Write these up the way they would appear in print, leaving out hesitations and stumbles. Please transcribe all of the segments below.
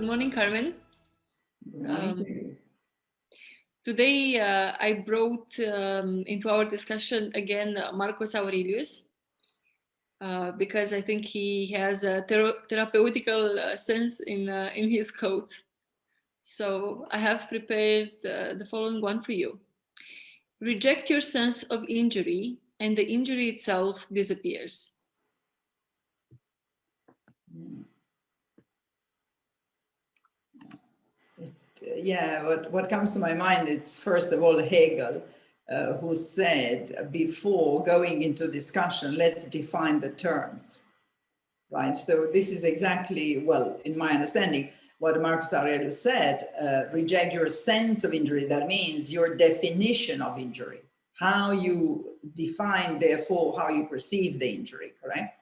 Good morning, Carmen. Good morning. Today, I brought into our discussion again Marcus Aurelius, because I think he has a therapeutical sense in his quotes. So I have prepared the following one for you. Reject your sense of injury, and the injury itself disappears. Yeah, what comes to my mind is first of all Hegel, who said before going into discussion, let's define the terms, right? So this is exactly, well, in my understanding, what Marcus Aurelius said, reject your sense of injury. That means your definition of injury, how you define, therefore, how you perceive the injury, correct?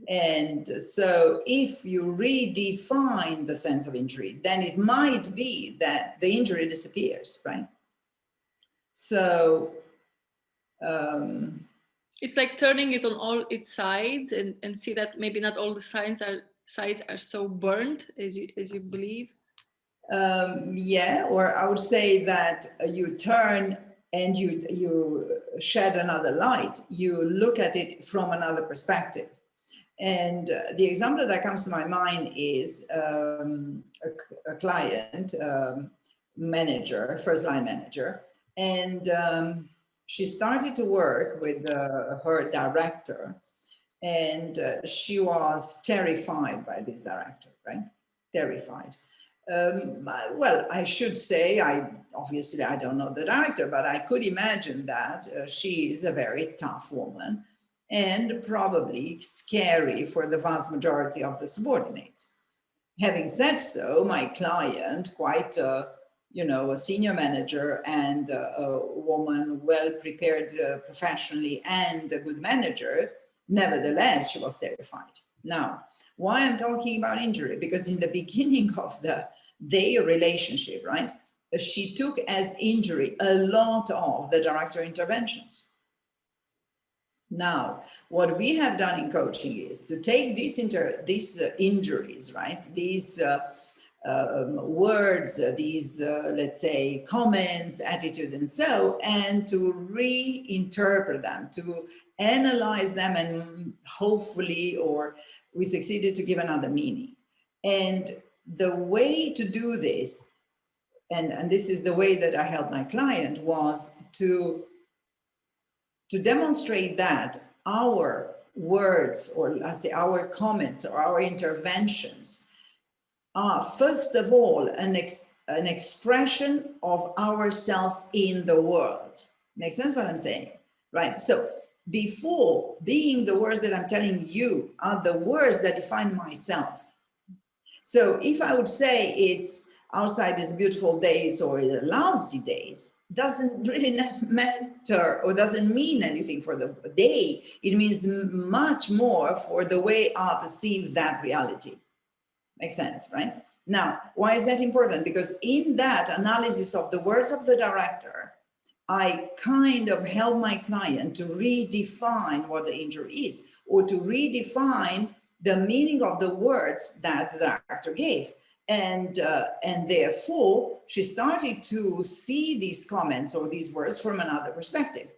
And so if you redefine the sense of injury, then it might be that the injury disappears, right? So it's like turning it on all its sides and see that maybe not all the sides are so burnt as you believe. Yeah, or I would say that you turn and you shed another light, you look at it from another perspective. And the example that comes to my mind is a client, manager, first line manager, and she started to work with her director, and she was terrified by this director, right? Terrified. Well, I should say, obviously I don't know the director, but I could imagine that she is a very tough woman and probably scary for the vast majority of the subordinates. Having said so, my client, quite a senior manager and a woman well prepared professionally and a good manager, nevertheless, she was terrified. Now, why I'm talking about injury? Because in the beginning of their relationship, right, she took as injury a lot of the director interventions. Now, what we have done in coaching is to take these injuries, right, these words, these, let's say, comments, attitudes, and so, and to reinterpret them, to analyze them, and hopefully, or we succeeded to give another meaning. And the way to do this, and this is the way that I helped my client, was to demonstrate that our words, or let's say our comments or our interventions, are first of all an expression of ourselves in the world. Makes sense what I'm saying? Right. So before being the words that I'm telling you are the words that define myself. So if I would say it's outside is beautiful days or lousy days, doesn't really matter or doesn't mean anything for the day. It means much more for the way I perceive that reality. Makes sense, right? Now, why is that important? Because in that analysis of the words of the director, I kind of help my client to redefine what the injury is, or to redefine the meaning of the words that the director gave. And therefore, she started to see these comments or these words from another perspective.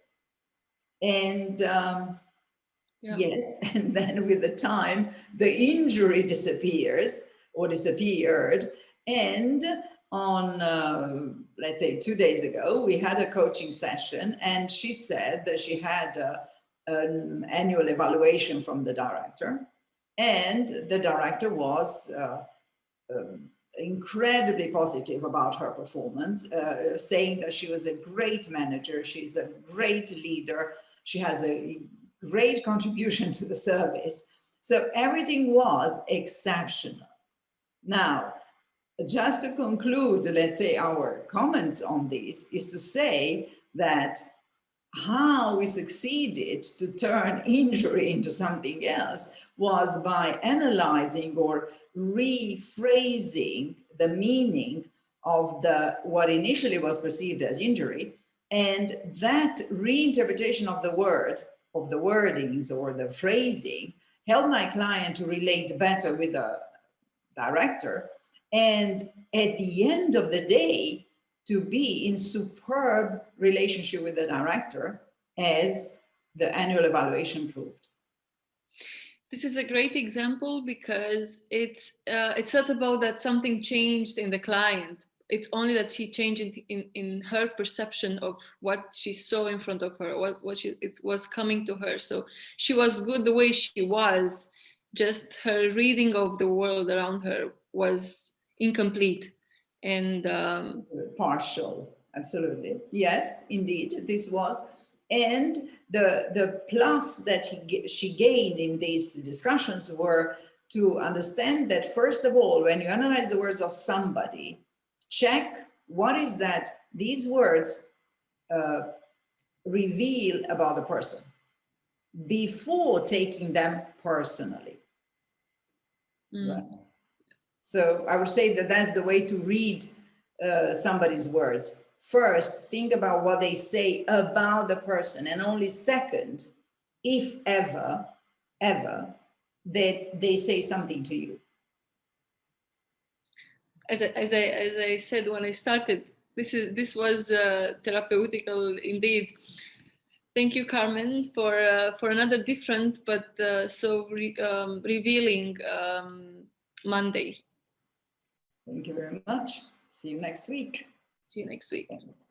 And yes, and then with the time, the injury disappears or disappeared. And on, let's say 2 days ago, we had a coaching session, and she said that she had an annual evaluation from the director, and the director was incredibly positive about her performance, saying that she was a great manager, she's a great leader, she has a great contribution to the service. So everything was exceptional. Now, just to conclude, let's say our comments on this is to say that how we succeeded to turn injury into something else was by analyzing or rephrasing the meaning of what initially was perceived as injury, and that reinterpretation of the word, of the wordings or the phrasing, helped my client to relate better with the director and at the end of the day, to be in superb relationship with the director, as the annual evaluation proved. This is a great example because it's not about that something changed in the client. It's only that she changed in her perception of what she saw in front of her, it was coming to her. So she was good the way she was, just her reading of the world around her was incomplete and partial. Absolutely. Yes, indeed, this was. And the plus that she gained in these discussions were to understand that, first of all, when you analyze the words of somebody, check what is that these words reveal about the person before taking them personally. Right? So I would say that that's the way to read somebody's words. First, think about what they say about the person, and only second, if ever, that they say something to you. As I said when I started, this was therapeutical indeed. Thank you, Carmen, for another different but revealing Monday. Thank you very much. See you next week. See you next week. Thanks.